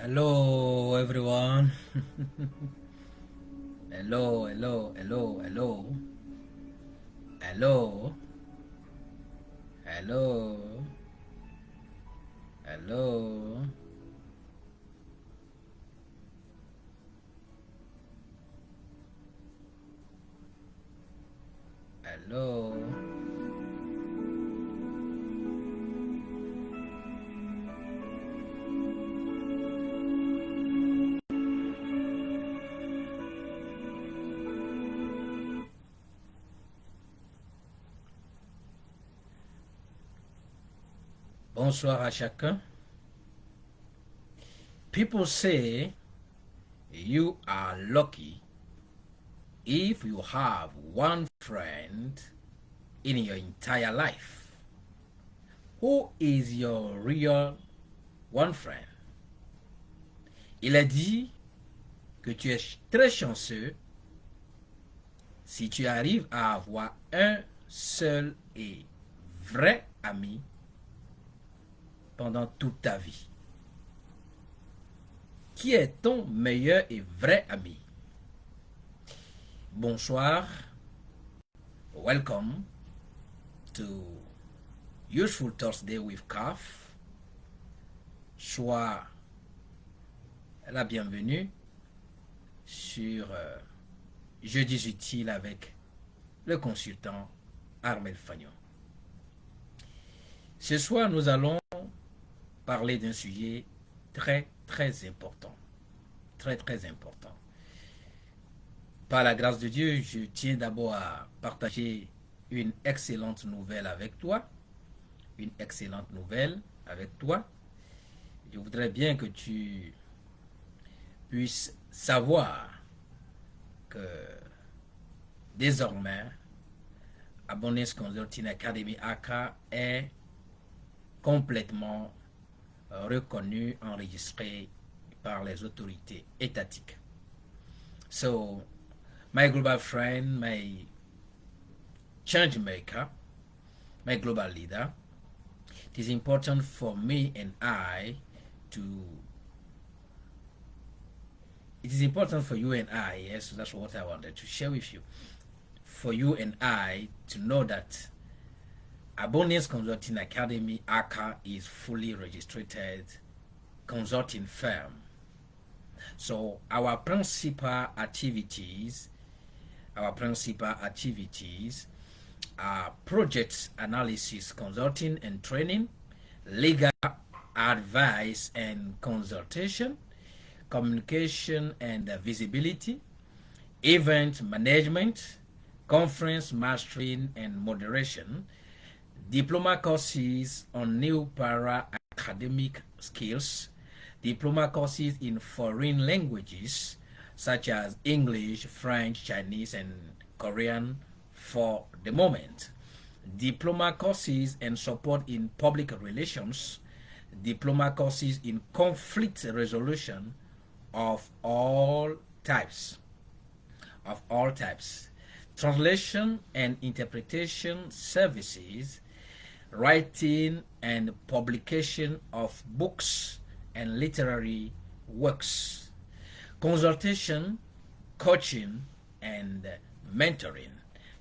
Hello, everyone. Hello, hello, hello, hello. Hello, hello, hello, hello. Bonsoir à chacun. People say you are lucky if you have one friend in your entire life. Who is your real one friend? Il a dit que tu es très chanceux si tu arrives à avoir un seul et vrai ami pendant toute ta vie. Qui est ton meilleur et vrai ami? Bonsoir, welcome to Useful Thursday with CAF. Sois la bienvenue sur Jeudis utiles avec le consultant Armel Fagnon. Ce soir, nous allons parler d'un sujet très important. Très important. Par la grâce de Dieu, je tiens d'abord à partager une excellente nouvelle avec toi. Une excellente nouvelle avec toi. Je voudrais bien que tu puisses savoir que désormais, Abundance Consulting Academy AK est complètement reconnu, enregistré par les autorités étatiques. So, my global friend, my change maker, my global leader, it is important for me and I to, it is important for you and I, yes, that's what I wanted to share with you, for you and I to know that Abundance Consulting Academy ACA is fully registered consulting firm. So our principal activities are project analysis, consulting and training, legal advice and consultation, communication and visibility, event management, conference mastering and moderation, diploma courses on new para-academic skills, diploma courses in foreign languages such as English, French, Chinese, and Korean for the moment, diploma courses and support in public relations, diploma courses in conflict resolution of all types, translation and interpretation services, writing and publication of books and literary works, consultation, coaching, and mentoring.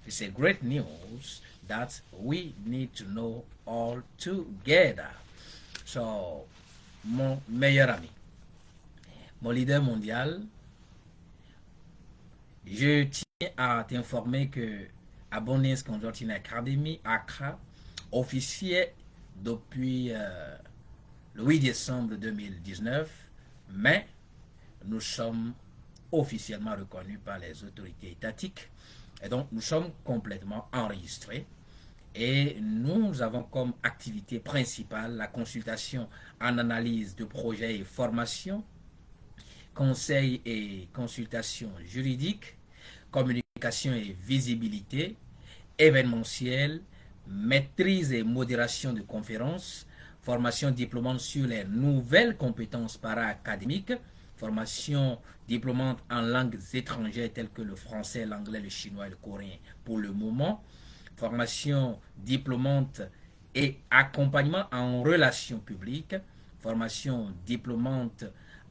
It's a great news that we need to know all together. So, mon meilleur ami, mon leader mondial, je tiens à t'informer que Abundance Consulting Academy, ACRA, officiait depuis le 8 décembre 2019, mais nous sommes officiellement reconnus par les autorités étatiques et donc nous sommes complètement enregistrés et nous avons comme activité principale la consultation en analyse de projets et formations, conseil et consultation juridique, communication et visibilité, événementiel, maîtrise et modération de conférences, formation diplômante sur les nouvelles compétences para-académiques, formation diplômante en langues étrangères telles que le français, l'anglais, le chinois et le coréen pour le moment, formation diplômante et accompagnement en relations publiques, formation diplômante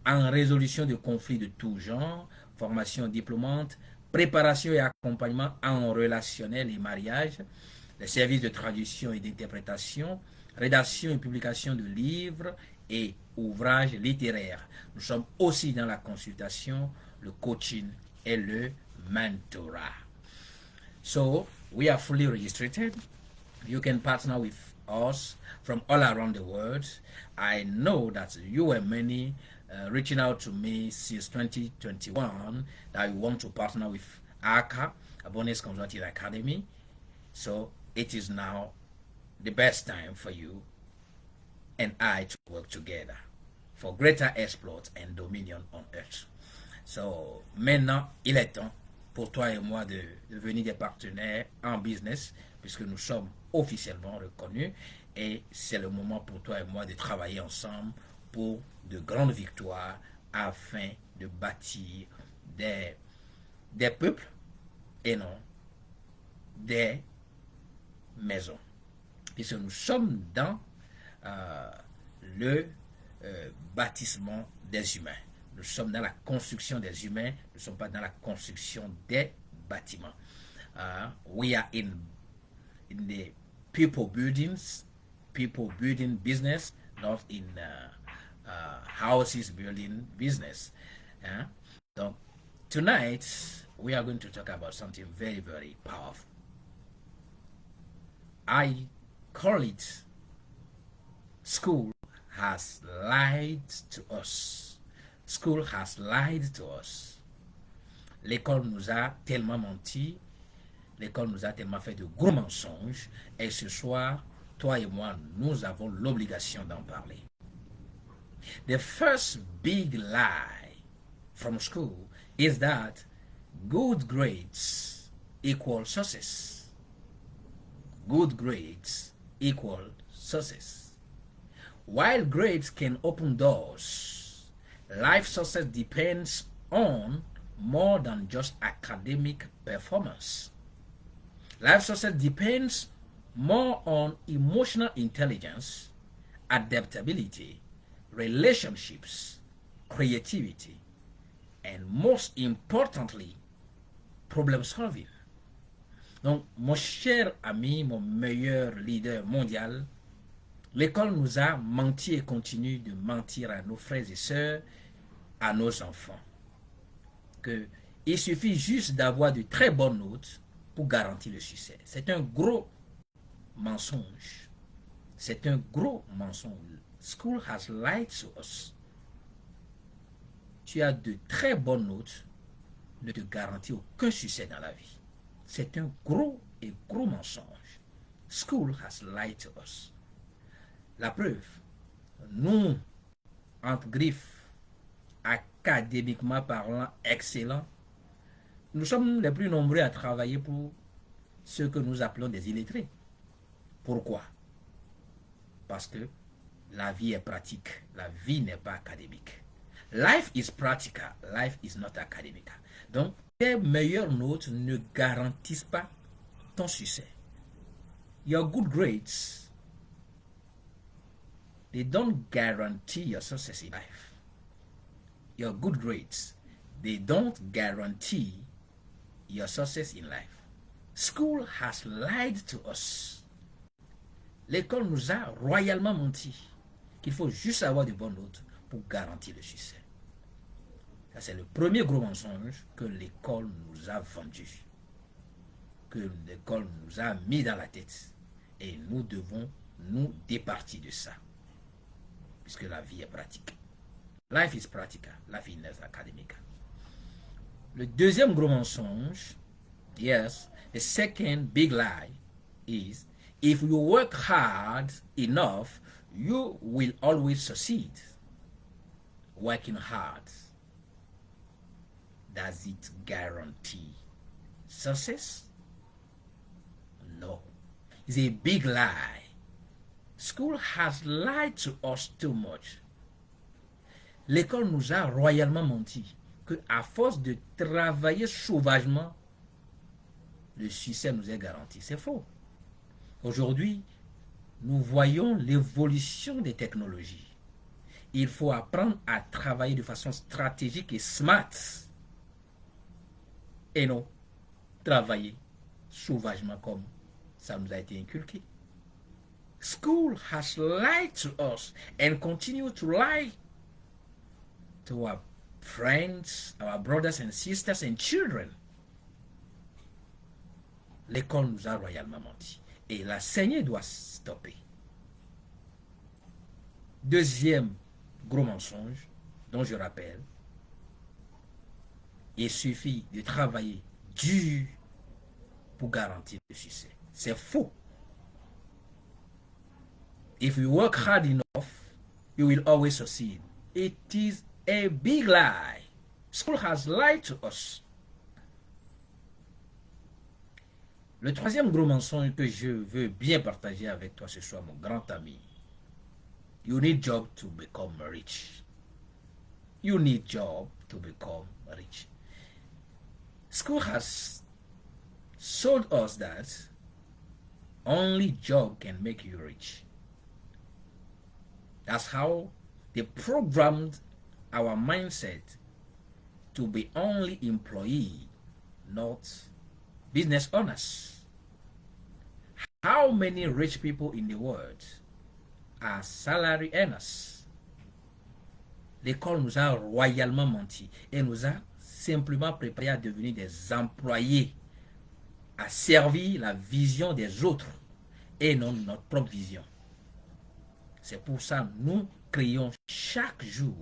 en résolution de conflits de tout genre, formation diplômante, préparation et accompagnement en relationnel et mariage, les services de traduction et d'interprétation, rédaction et publication de livres et ouvrages littéraires. Nous sommes aussi dans la consultation, le coaching et le mentorat. So, we are fully registered. You can partner with us from all around the world. I know that you were many reaching out to me since 2021 that you want to partner with ACA, Abundance Consulting Academy. So it is now the best time for you and I to work together for greater exploit and dominion on earth. So maintenant, il est temps pour toi et moi de devenir des partenaires en business puisque nous sommes officiellement reconnus et c'est le moment pour toi et moi de travailler ensemble pour de grandes victoires afin de bâtir des peuples et non des maisons. Puisque nous sommes dans le bâtissement des humains. Nous sommes dans la construction des humains, nous ne sommes pas dans la construction des bâtiments. We are in the people building business, not in houses building business. Donc, tonight, we are going to talk about something very, very powerful. I call it school has lied to us. School has lied to us. L'école nous a tellement menti, l'école nous a tellement fait de gros mensonges, et ce soir, toi et moi, nous avons l'obligation d'en parler. The first big lie from school is that good grades equal success. Good grades equal success. While grades can open doors, life success depends on more than just academic performance. Life success depends more on emotional intelligence, adaptability, relationships, creativity, and most importantly, problem solving. Donc, mon cher ami, mon meilleur leader mondial, l'école nous a menti et continue de mentir à nos frères et sœurs, à nos enfants. Il suffit juste d'avoir de très bonnes notes pour garantir le succès. C'est un gros mensonge. C'est un gros mensonge. School has lied to us. Tu as de très bonnes notes ne te garantit aucun succès dans la vie. C'est un gros et gros mensonge. School has lied to us. La preuve, nous, entre griffes, académiquement parlant, excellents, nous sommes les plus nombreux à travailler pour ce que nous appelons des illettrés. Pourquoi? Parce que la vie est pratique, la vie n'est pas académique. Life is practical, life is not academic. Donc, tes meilleures notes ne garantissent pas ton succès. Your good grades, they don't guarantee your success in life. Your good grades, they don't guarantee your success in life. School has lied to us. L'école nous a royalement menti qu'il faut juste avoir de bonnes notes pour garantir le succès. Ça, c'est le premier gros mensonge que l'école nous a vendu, que l'école nous a mis dans la tête. Et nous devons nous départir de ça, puisque la vie est pratique. Life is practical, life is academic. Le deuxième gros mensonge, yes, the second big lie is, if you work hard enough, you will always succeed. Working hard, does it guarantee success? No. It's a big lie. School has lied to us too much. L'école nous a royalement menti que à force de travailler sauvagement, le succès nous est garanti. C'est faux. Aujourd'hui, nous voyons l'évolution des technologies. Il faut apprendre à travailler de façon stratégique et smart. Et non travailler sauvagement comme ça nous a été inculqué. School has lied to us and continue to lie to our friends, our brothers and sisters and children. L'école nous a royalement menti. Et la saignée doit stopper. Deuxième gros mensonge dont je rappelle, il suffit de travailler dur pour garantir le succès. C'est faux. If you work hard enough, you will always succeed. It is a big lie. School has lied to us. Le troisième gros mensonge que je veux bien partager avec toi ce soir, mon grand ami. You need job to become rich. You need job to become rich. School has sold us that only job can make you rich. That's how they programmed our mindset to be only employee, not business owners. How many rich people in the world are salary earners? L'école nous a royalement menti et nous a simplement préparés à devenir des employés, à servir la vision des autres et non notre propre vision. C'est pour ça que nous crions chaque jour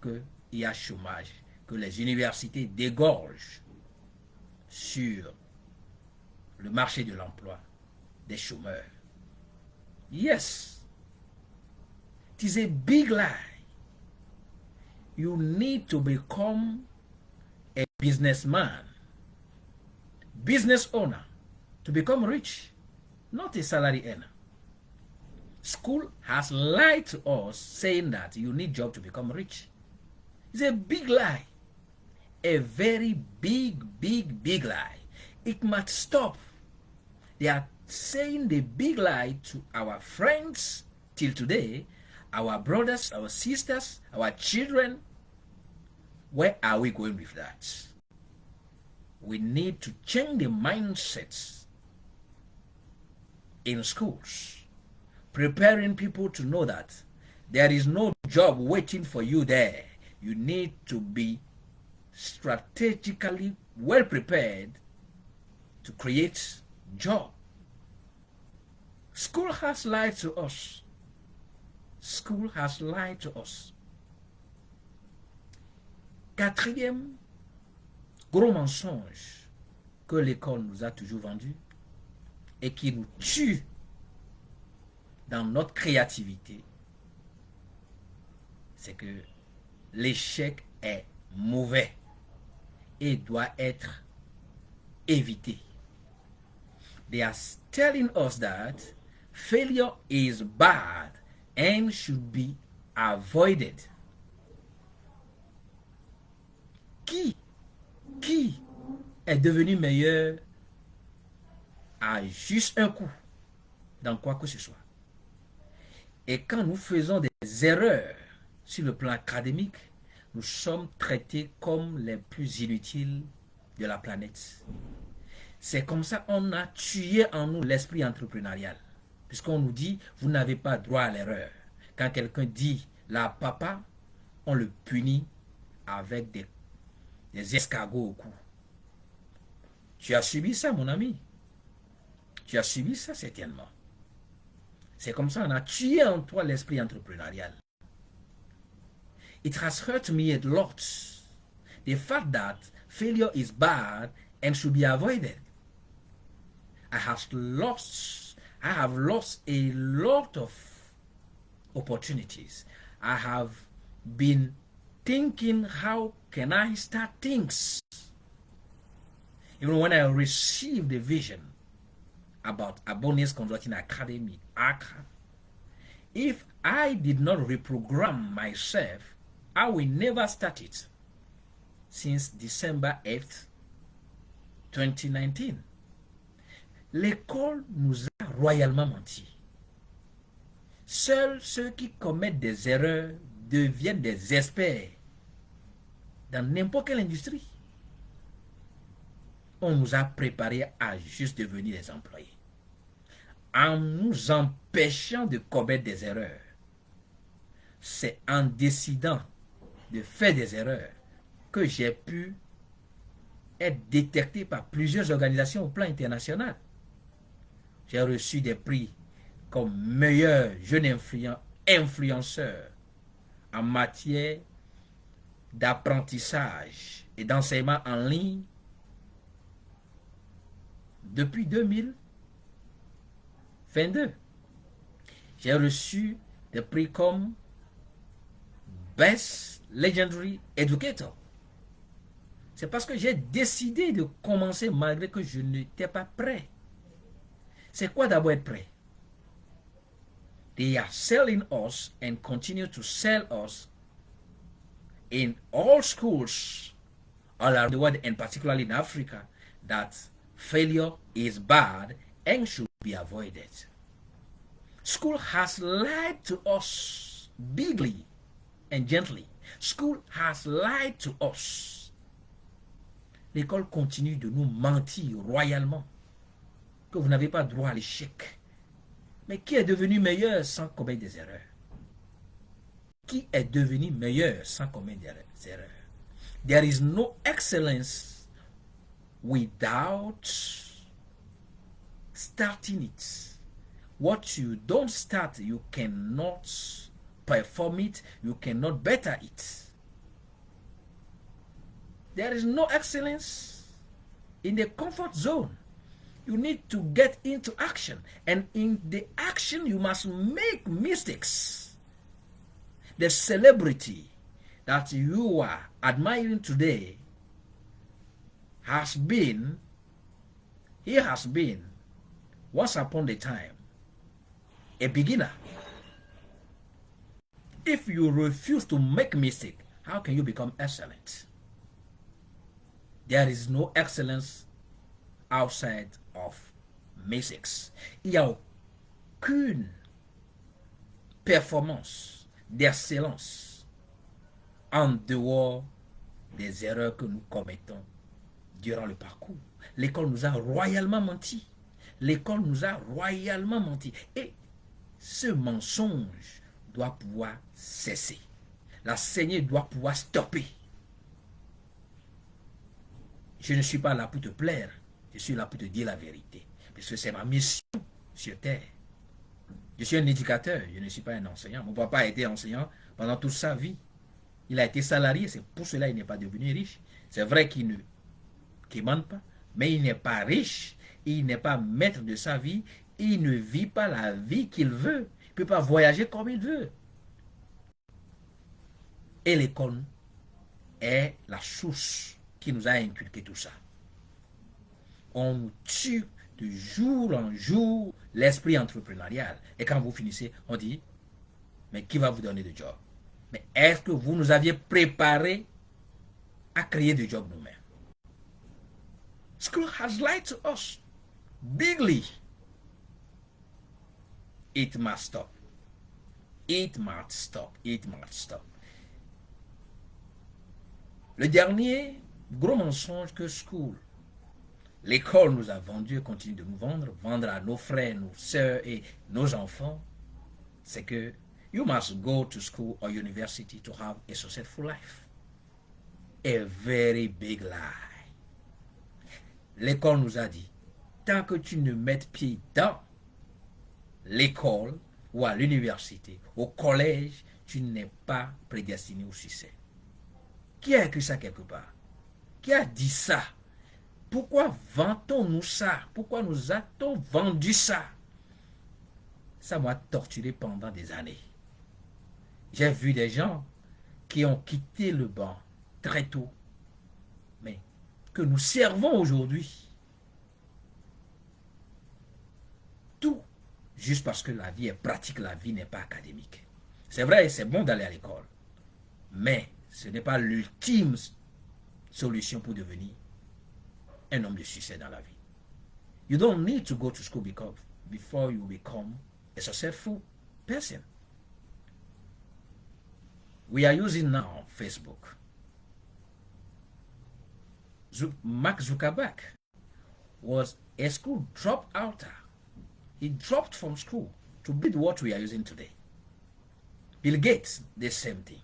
qu'il y a chômage, que les universités dégorgent sur le marché de l'emploi des chômeurs. Yes, it is a big lie. You need to become a businessman, business owner, to become rich, not a salary earner. School has lied to us saying that you need job to become rich. It's a big lie. A very big lie. It must stop. They are saying the big lie to our friends till today, our brothers, our sisters, our children. Where are we going with that? We need to change the mindsets in schools, preparing people to know that there is no job waiting for you there. You need to be strategically well prepared to create job. School has lied to us. School has lied to us. Quatrième gros mensonge que l'école nous a toujours vendu et qui nous tue dans notre créativité, c'est que l'échec est mauvais et doit être évité. They are telling us that failure is bad and should be avoided. Qui est devenu meilleur à juste un coup dans quoi que ce soit? Et quand nous faisons des erreurs sur le plan académique, nous sommes traités comme les plus inutiles de la planète. C'est comme ça qu'on a tué en nous l'esprit entrepreneurial. Puisqu'on nous dit, vous n'avez pas droit à l'erreur. Quand quelqu'un dit la papa, on le punit avec des escargots au cou. Tu as subi ça, mon ami. Tu as subi ça, certainement. C'est comme ça qu'on a tué en toi l'esprit entrepreneurial. It has hurt me a lot. The fact that failure is bad and should be avoided. I have lost a lot of opportunities. I have been thinking, how can I start things? Even when I received the vision about Abundance Consulting Academy, ACA, if I did not reprogram myself, I will never start it since December 8th, 2019. L'école nous a royalement menti. Seuls ceux qui commettent des erreurs deviennent des experts dans n'importe quelle industrie. On nous a préparés à juste devenir des employés. En nous empêchant de commettre des erreurs, c'est en décidant de faire des erreurs que j'ai pu être détecté par plusieurs organisations au plan international. J'ai reçu des prix comme meilleur jeune influenceur en matière d'apprentissage et d'enseignement en ligne depuis 2022. J'ai reçu des prix comme Best Legendary Educator. C'est parce que j'ai décidé de commencer malgré que je n'étais pas prêt. C'est quoi d'abord être prêt? They are selling us and continue to sell us in all schools all around the world and particularly in Africa that failure is bad and should be avoided. School has lied to us bigly and gently. School has lied to us. L'école continue de nous mentir royalement que vous n'avez pas droit à l'échec. Mais qui est devenu meilleur sans commettre des erreurs? Qui est devenu meilleur sans commettre des erreurs? There is no excellence without starting it. What you don't start, you cannot perform it, you cannot better it. There is no excellence in the comfort zone. You need to get into action. And in the action, you must make mistakes. The celebrity that you are admiring today has been once upon a time, a beginner. If you refuse to make mistake, how can you become excellent? There is no excellence outside of mistakes. Il n'y a aucune performance d'excellence en dehors des erreurs que nous commettons durant le parcours. L'école nous a royalement menti. L'école nous a royalement menti. Et ce mensonge doit pouvoir cesser. La saignée doit pouvoir stopper. Je ne suis pas là pour te plaire. Je suis là pour te dire la vérité. Parce que c'est ma mission sur terre. Je suis un éducateur. Je ne suis pas un enseignant. Mon papa a été enseignant pendant toute sa vie. Il a été salarié. C'est pour cela qu'il n'est pas devenu riche. C'est vrai qu'il ne quémande pas. Mais il n'est pas riche. Il n'est pas maître de sa vie. Il ne vit pas la vie qu'il veut. Il ne peut pas voyager comme il veut. Et l'école est la source qui nous a inculqué tout ça. On nous tue de jour en jour l'esprit entrepreneurial. Et quand vous finissez, on dit, mais qui va vous donner de job? Mais est-ce que vous nous aviez préparé à créer des jobs nous-mêmes? School has lied to us bigly. It must stop. It must stop. It must stop. Le dernier gros mensonge que school, l'école nous a vendu et continue de nous vendre à nos frères, nos sœurs et nos enfants, c'est que you must go to school or university to have a successful life. A very big lie. L'école nous a dit, tant que tu ne mets pied dans l'école ou à l'université, au collège, tu n'es pas prédestiné au succès. Qui a écrit ça quelque part? Qui a dit ça? Pourquoi vantons-nous ça? Pourquoi nous a-t-on vendu ça? Ça m'a torturé pendant des années. J'ai vu des gens qui ont quitté le banc très tôt, mais que nous servons aujourd'hui. Tout juste parce que la vie est pratique, la vie n'est pas académique. C'est vrai, c'est bon d'aller à l'école, mais ce n'est pas l'ultime solution pour devenir un homme de succès dans la vie. You don't need to go to school before you become a successful Person. We are using now Facebook. Mark Zuckerberg was a school dropouter. He dropped from school to build what we are using today. Bill Gates, the same thing.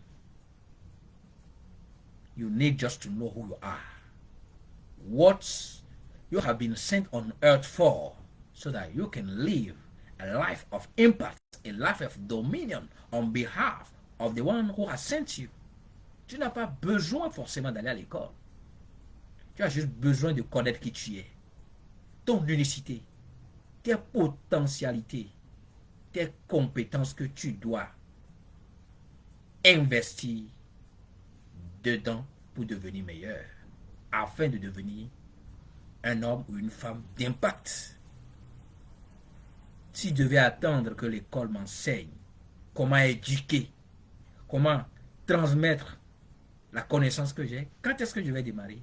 You need just to know who you are. What you have been sent on earth for, so that you can live a life of impact, a life of dominion on behalf of the one who has sent you. Tu n'as pas besoin forcément d'aller à l'école. Tu as juste besoin de connaître qui tu es, ton unicité, tes potentialités, tes compétences que tu dois investir dedans pour devenir meilleur, afin de devenir un homme ou une femme d'impact. Si je devais attendre que l'école m'enseigne comment éduquer, comment transmettre la connaissance que j'ai, quand est-ce que je vais démarrer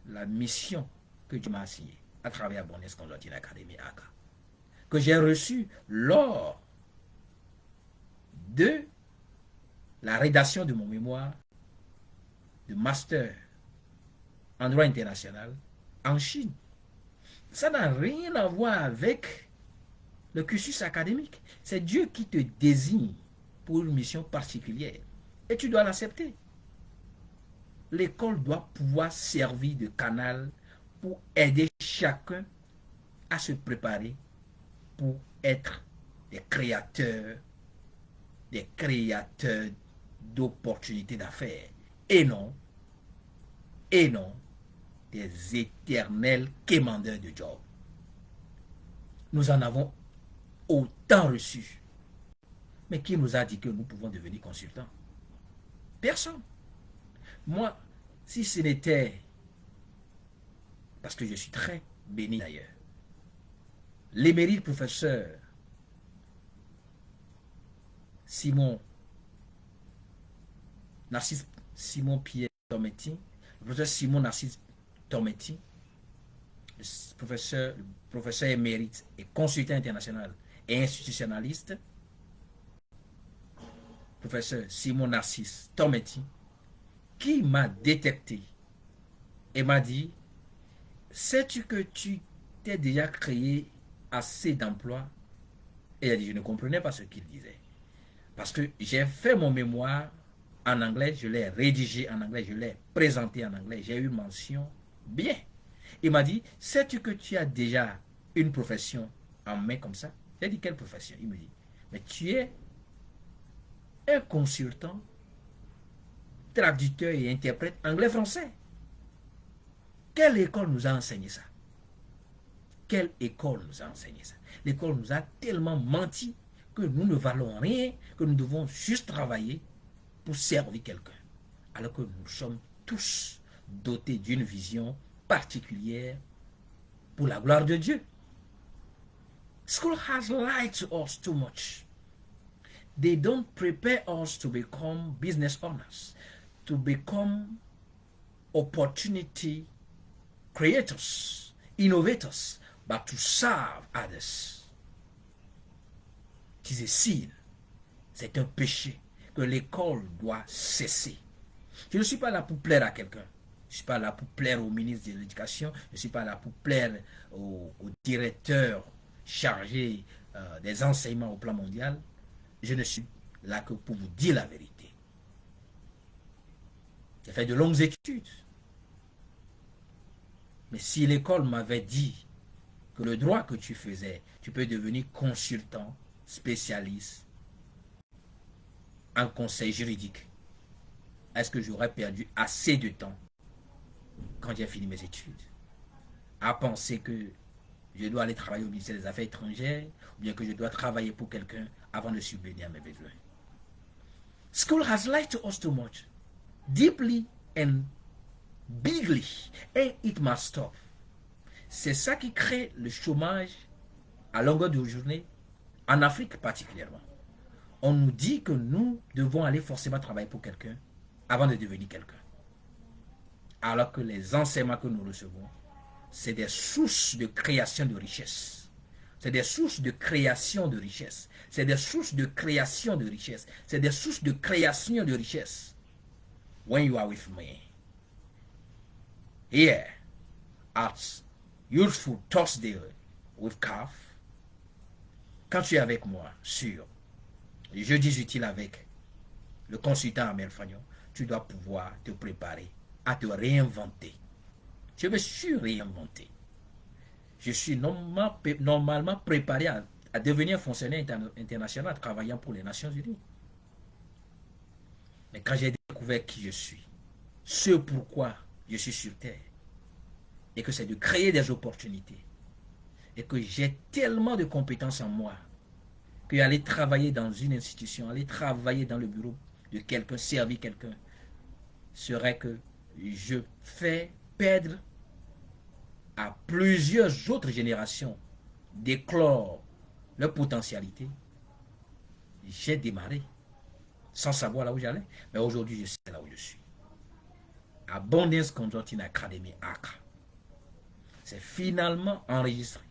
la mission que tu m'as assignée à travers Abondance Consulting Academy AK, que j'ai reçue lors de la rédaction de mon mémoire de master en droit international en Chine. Ça n'a rien à voir avec le cursus académique. C'est Dieu qui te désigne pour une mission particulière et tu dois l'accepter. L'école doit pouvoir servir de canal pour aider chacun à se préparer pour être des créateurs d'opportunités d'affaires et non des éternels quémandeurs de job. Nous en avons autant reçu. Mais qui nous a dit que nous pouvons devenir consultants? Personne. Moi, si ce n'était, parce que je suis très béni d'ailleurs, l'émérite professeur Narcisse Simon Pierre Tormetti, le professeur Simon Narcisse Tormetti, le professeur émérite et consultant international et institutionnaliste, professeur Simon Narcisse Tormetti, qui m'a détecté et m'a dit, sais-tu que tu t'es déjà créé assez d'emplois? Et il a dit, je ne comprenais pas ce qu'il disait. Parce que j'ai fait mon mémoire en anglais, je l'ai rédigé en anglais, je l'ai présenté en anglais, j'ai eu mention bien. Il m'a dit, sais-tu que tu as déjà une profession en main comme ça? J'ai dit, quelle profession? Il me dit, mais tu es un consultant, traducteur et interprète anglais-français. Quelle école nous a enseigné ça? Quelle école nous a enseigné ça? L'école nous a tellement menti que nous ne valons rien, que nous devons juste travailler pour servir quelqu'un. Alors que nous sommes tous dotés d'une vision particulière pour la gloire de Dieu. School has lied to us too much. They don't prepare us to become business owners, to become opportunity creators, innovators, but to serve others. It is a sin. C'est un péché que l'école doit cesser. Je ne suis pas là pour plaire à quelqu'un. Je ne suis pas là pour plaire au ministre de l'Éducation. Je ne suis pas là pour plaire au directeur chargé des enseignements au plan mondial. Je ne suis là que pour vous dire la vérité. J'ai fait de longues études. Mais si l'école m'avait dit que le droit que tu faisais, tu peux devenir consultant, spécialiste en conseil juridique, est-ce que j'aurais perdu assez de temps quand j'ai fini mes études à penser que je dois aller travailler au ministère des Affaires étrangères ou bien que je dois travailler pour quelqu'un avant de subvenir à mes besoins? School has lied to us too much, deeply and bigly, and it must stop. C'est ça qui crée le chômage à longueur de journée, en Afrique particulièrement. On nous dit que nous devons aller forcément travailler pour quelqu'un avant de devenir quelqu'un. Alors que les enseignements que nous recevons, c'est des sources de création de richesse. C'est des sources de création de richesse. C'est des sources de création de richesse. C'est des sources de création de richesse. When you are with me, here at Youthful Thursday with CAF, quand tu es avec moi sur Jeudis utiles avec le consultant Amel Fagnon, tu dois pouvoir te préparer à te réinventer. Je me suis réinventé. Je suis normalement préparé à devenir fonctionnaire international travaillant pour les Nations Unies. Mais quand j'ai découvert qui je suis, ce pourquoi je suis sur Terre, et que c'est de créer des opportunités, et que j'ai tellement de compétences en moi, que aller travailler dans une institution, aller travailler dans le bureau de quelqu'un, servir quelqu'un, serait que je fais perdre à plusieurs autres générations d'éclore leur potentialité. J'ai démarré sans savoir là où j'allais, mais aujourd'hui je sais là où je suis. Abundance Consulting Academy Accra. C'est finalement enregistré.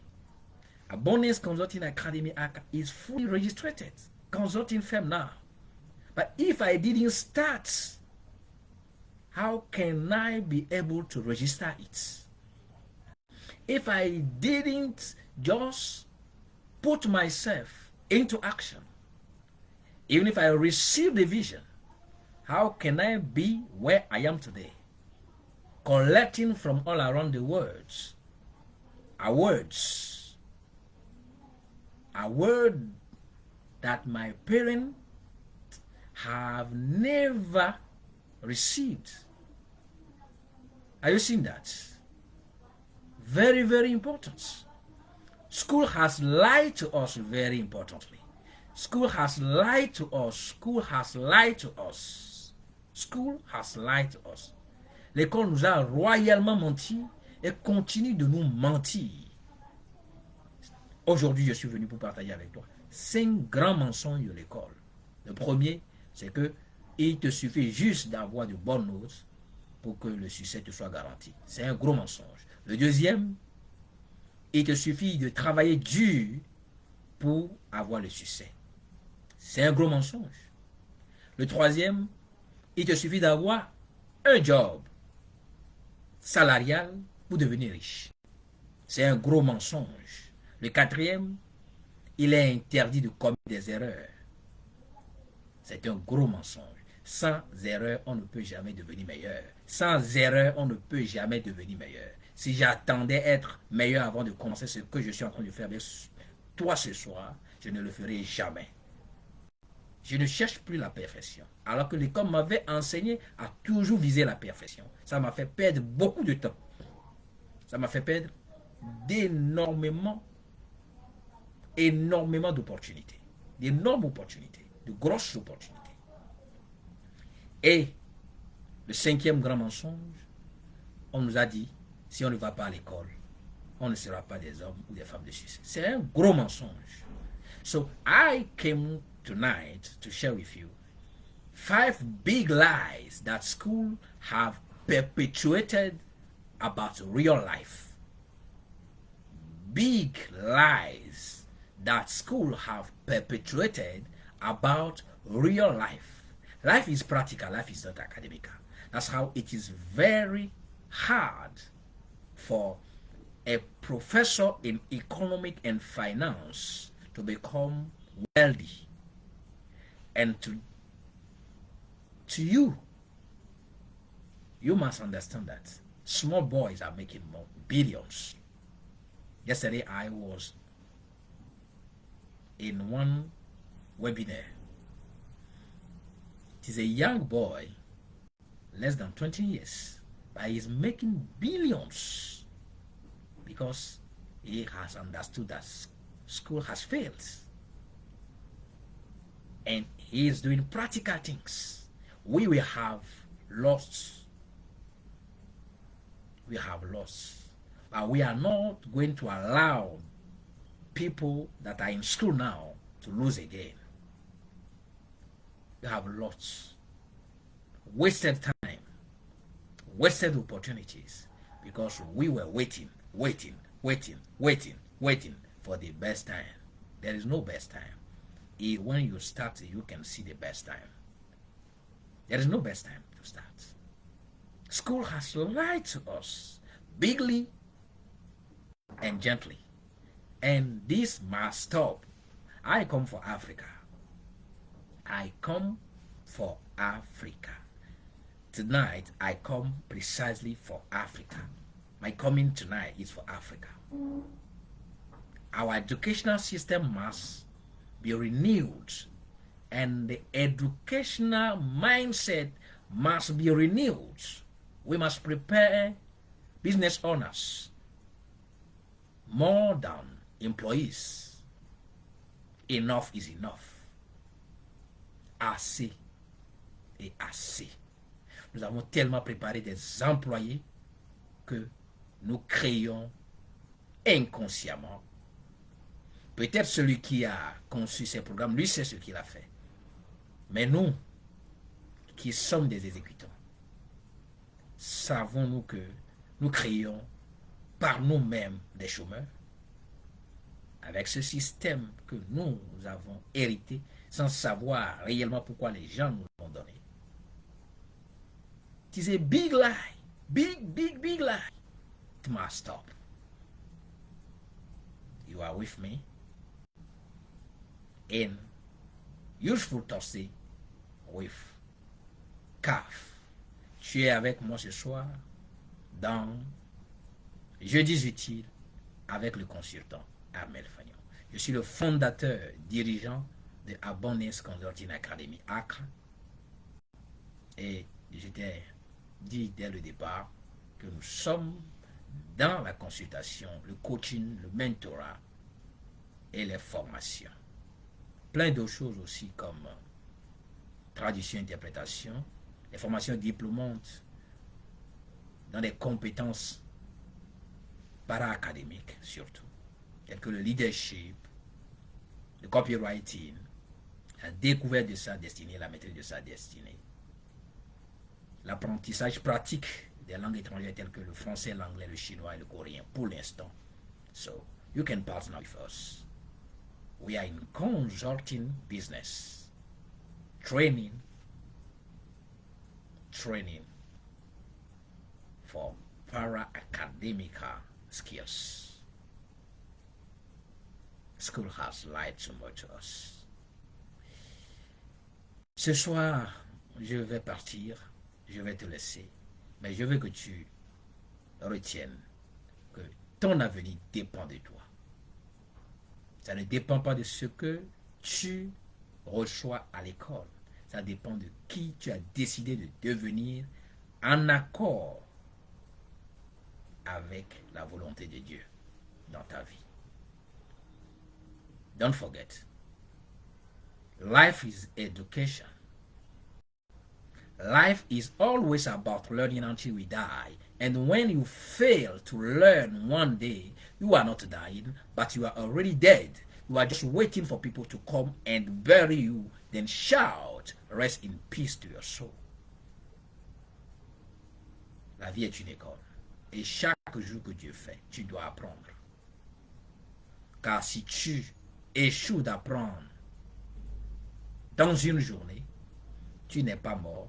Abundance Consulting Academy Accra is fully registered. Consulting firm now. But if I didn't start, how can I be able to register it? If I didn't just put myself into action, even if I receive the vision, how can I be where I am today? Collecting from all around the world, a word that my parents have never received. Are you seeing that? Very, very important. School has lied to us very importantly. School has lied to us. School has lied to us. School has lied to us. L'école nous a royalement menti et continue de nous mentir. Aujourd'hui, je suis venu pour partager avec toi 5 grands mensonges de l'école. Le premier, c'est que il te suffit juste d'avoir de bonnes notes pour que le succès te soit garanti. C'est un gros mensonge. Le deuxième, il te suffit de travailler dur pour avoir le succès. C'est un gros mensonge. Le troisième, il te suffit d'avoir un job salarial pour devenir riche. C'est un gros mensonge. Le quatrième, il est interdit de commettre des erreurs. C'est un gros mensonge. Sans erreur, on ne peut jamais devenir meilleur. Sans erreur, on ne peut jamais devenir meilleur. Si j'attendais être meilleur avant de commencer ce que je suis en train de faire avec toi ce soir, je ne le ferai jamais. Je ne cherche plus la perfection. Alors que l'école m'avait enseigné à toujours viser la perfection. Ça m'a fait perdre beaucoup de temps. Ça m'a fait perdre d'énormément d'opportunités. D'énormes opportunités. De grosses opportunités. Et le cinquième grand mensonge, on nous a dit, si on ne va pas à l'école, on ne sera pas des hommes ou des femmes de succès. C'est un gros mensonge. So I came tonight to share with you 5 big lies that school have perpetuated about real life. Big lies that school have perpetuated about real life. Life is practical, life is not academic. That's how it is very hard for a professor in economic and finance to become wealthy. And to you must understand that small boys are making more billions. Yesterday I was in one webinar. It is a young boy, less than 20 years, but he's making billions because he has understood that school has failed. And he is doing practical things. We will have lost. We have lost. But we are not going to allow people that are in school now to lose again. We have lost. Wasted time. Wasted opportunities. Because we were waiting for for the best time. There is no best time. When you start, you can see the best time. There is no best time to start. School has lied to us bigly and gently. And this must stop. I come for Africa. I come for Africa. Tonight, I come precisely for Africa. My coming tonight is for Africa. Our educational system must be renewed, and the educational mindset must be renewed. We must prepare business owners more than employees. Enough is enough. Assez et assez. Nous avons tellement préparé des employés que nous créons inconsciemment. Peut-être celui qui a conçu ces programmes, lui sait ce qu'il a fait. Mais nous, qui sommes des exécutants, savons-nous que nous créons par nous-mêmes des chômeurs avec ce système que nous avons hérité sans savoir réellement pourquoi les gens nous l'ont donné. It is a big lie. Big lie. It must stop. You are with me in Useful Thursday with CAF. Tu es avec moi ce soir dans Jeudis Utiles avec le consultant Armel Fagnon. Je suis le fondateur, dirigeant de Abundance Consulting Academy Accra. Et je t'ai dit dès le départ que nous sommes dans la consultation, le coaching, le mentorat et les formations. Plein d'autres choses aussi comme traduction, interprétation, les formations diplômantes dans des compétences para-académiques surtout, telles que le leadership, le copywriting, la découverte de sa destinée, la maîtrise de sa destinée, l'apprentissage pratique des langues étrangères telles que le français, l'anglais, le chinois et le coréen pour l'instant. So, you can partner with us. We are in consulting business, training for para-academical skills. School has lied so much to us. Ce soir, je vais partir, je vais te laisser, mais je veux que tu retiennes que ton avenir dépend de toi. Ça ne dépend pas de ce que tu reçois à l'école. Ça dépend de qui tu as décidé de devenir en accord avec la volonté de Dieu dans ta vie. Don't forget, life is education. Life is always about learning until we die. And when you fail to learn one day, you are not dying, but you are already dead. You are just waiting for people to come and bury you, then shout, rest in peace to your soul. La vie est une école. Et chaque jour que Dieu fait, tu dois apprendre. Car si tu échoues d'apprendre dans une journée, tu n'es pas mort.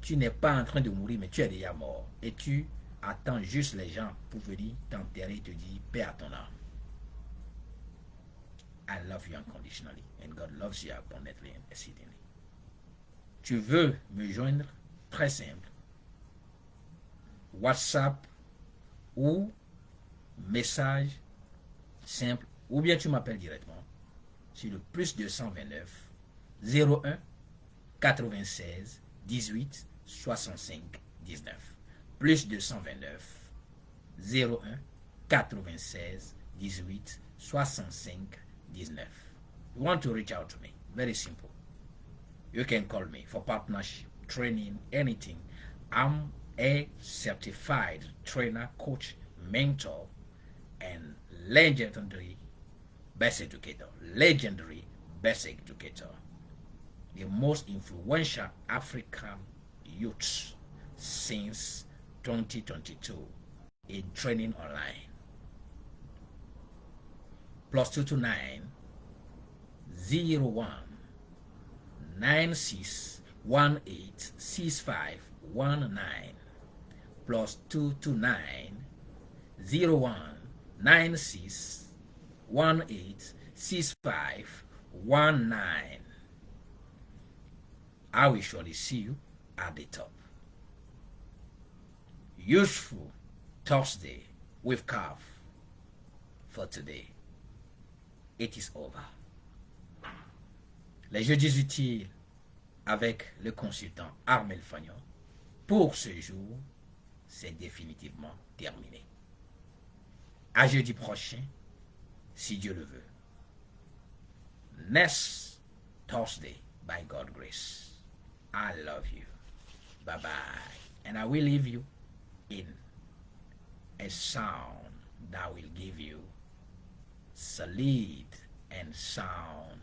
Tu n'es pas en train de mourir, mais tu es déjà mort. Et tu attends juste les gens pour venir t'enterrer et te dire paix à ton âme. I love you unconditionally, and God loves you abundantly and exceedingly. Tu veux me joindre? Très simple. WhatsApp ou message simple, ou bien tu m'appelles directement sur le plus 229 01 96 18 65 19. Plus 229 01 96 18 65 19. You want to reach out to me? Very simple. You can call me for partnership, training, anything. I'm a certified trainer, coach, mentor, and legendary best educator. Legendary best educator. The most influential African youth since 2022 in training online. +229 01 96 18 65 19 +229 01 96 18 65 19. I will surely see you at the top. Useful Thursday with CAF for today. It is over. Les jeudis utiles avec le consultant Armel Fagnon pour ce jour, c'est définitivement terminé. À jeudi prochain, si Dieu le veut. Next Thursday, by God's grace. I love you. Bye-bye. And I will leave you in a sound that will give you solid and sound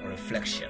reflection